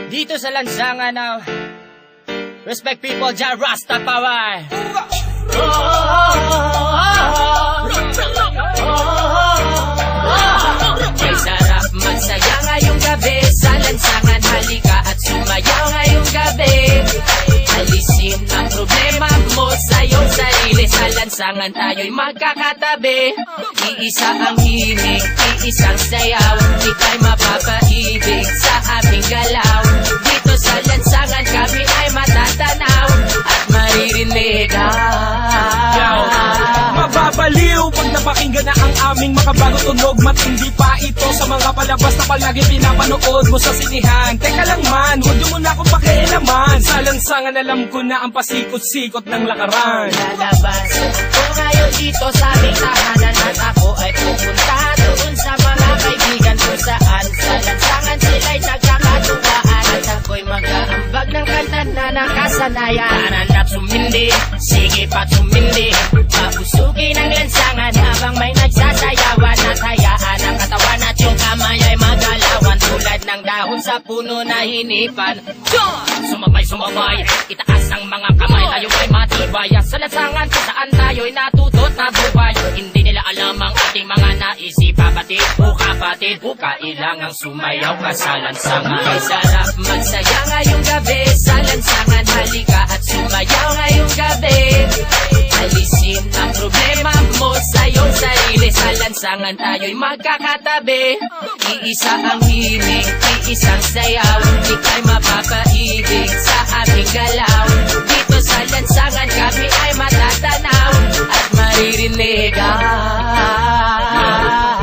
Dito sa lansangan ng Respect People, Jah Rastafari. May sarap magsaya ngayong gabi sa lansangan, halika at sumayaw ngayong gabi. Alisin ang problema mo sa iyong sarili, sa lansangan tayo'y magkakatabi. Iisa ang himig, iisang sayaw, ika'y mapapaibig sa aming galaw. Dito sa lansangan kami ay matatanaw at maririnig. Mababaliw pag napakinggan na ang aming makabagong tunog. Matindi pa ito sa mga palabas na palagi pinapanood mo sa sinihan. Teka lang man, huwag mo na akong pakialaman. Sa lansangan alam ko na ang pasikot-sikot ng lakaran. Lalabas ko ngayon dito sa aming tahanan at ako ay pupunta doon sa mga kaibigan ko saan sa lansangan sila'y nagkakatuwaan. At ako'y mag-aambag ng kanta na nakasanayan. Tanan at sumindi, sige pa't sumindi, pausugin ang lansangan habang may nagsasayawan. At hayaan ang katawan at yung kamay ay magalawan tulad ng dahon sa puno na hinipan. Sumabay, itaas ang mga kamay, tayo ay matibay. Sa lansangan kung saan tayo'y natutot na buhay. Hindi nila alam ang ating mga naisip. Kapatid, kailangang sumayaw ka sa lansangan. May sarap magsaya ngayong gabi sa lansangan, halika at sumayaw ngayong gabi. Alisin ang problema mo sa iyong sarili, sa lansangan tayo'y magkakatabi. Iisa ang himig, iisang sayaw, ika'y mapapaibig sa aming galaw. Dito sa lansangan kami ay matatanaw at maririnig.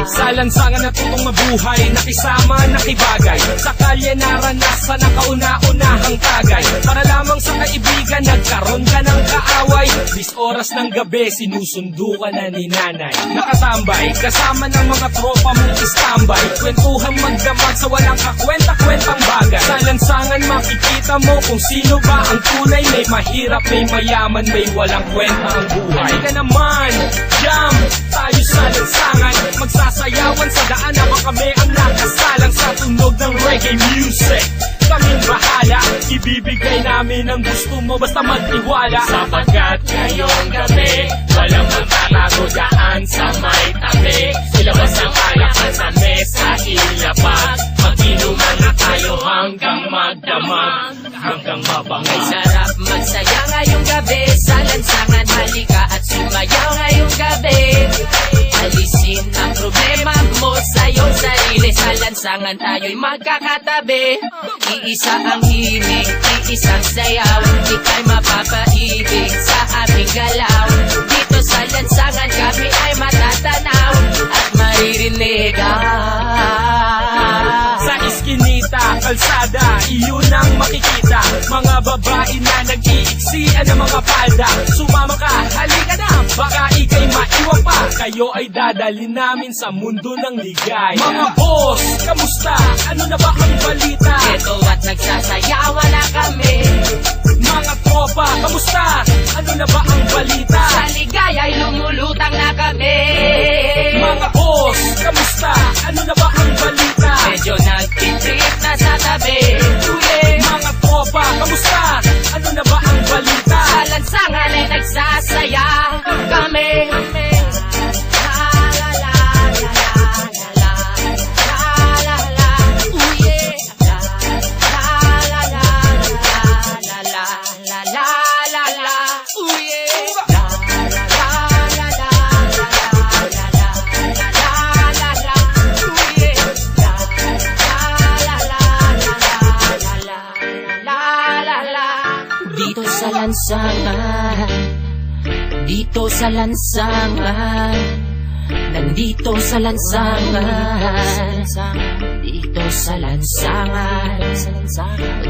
Sa lansangan natutong mabuhay, nakisama, nakibagay. Sa kalye naranasan ang kauna-unahang tagay. Para lamang sa kaibigan, nagkaroon ka ng kaaway. 10 oras ng gabi, sinusundo ka na ni nanay. Nakatambay, kasama ng mga tropa mong istambay. Kwentuhang magdamag sa walang kakwenta-kwentang bagay. Sa lansangan makikita mo kung sino ba ang tunay. May mahirap, may mayaman, may walang kwenta ang buhay. Halika naman, jam tayo sa lansangan. Magsasayawan sa daan habang kami ang nakasalang sa tunog ng reggae music. Kaming bahala, ibibigay namin ang gusto mo basta magtiwala. Sapagkat ngayong gabi, walang magtatago daan sa may tabi. Ilabas ang alakan sa mesa, ilapag. Mag-inuman na tayo hanggang magdamag, hanggang mabangay. Sarap magsaya ngayong gabi sa lansangan, halika at sumayaw ngayong gabi. Alisin ang problema mo sa iyong sarili, sa lansangan tayo'y magkakatabi. Iisa ang himig, iisang sayaw, ika'y mapapaibig sa aming galaw. Dito sa lansangan kami ay matatanaw at maririnig. Sa iskinita, kalsada, iyon ang makikita. Mga babae na nag-iiksian ng mga palda. Sumama ka, halika na, baka ika'y maiwan pa. Kayo ay dadalhin namin sa mundo ng ligay. Mga boss, kamusta? Ano na ba ang balita? Ito at nagsasayawan na kami. Mga tropa, kamusta? Ano na ba ang balita? Sa ligay ay lumulutang na kami. Mga boss, kamusta? Ano na ba ang balita? Medyo nagtitrip na sa tabi. Mga tropa, kamusta? Ano na ba ang balita? Sa lansangan ay nagsasaya kami. Dito sa lansangan, dito sa lansangan, nandito sa lansangan, dito sa lansangan,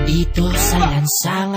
dito sa lansangan.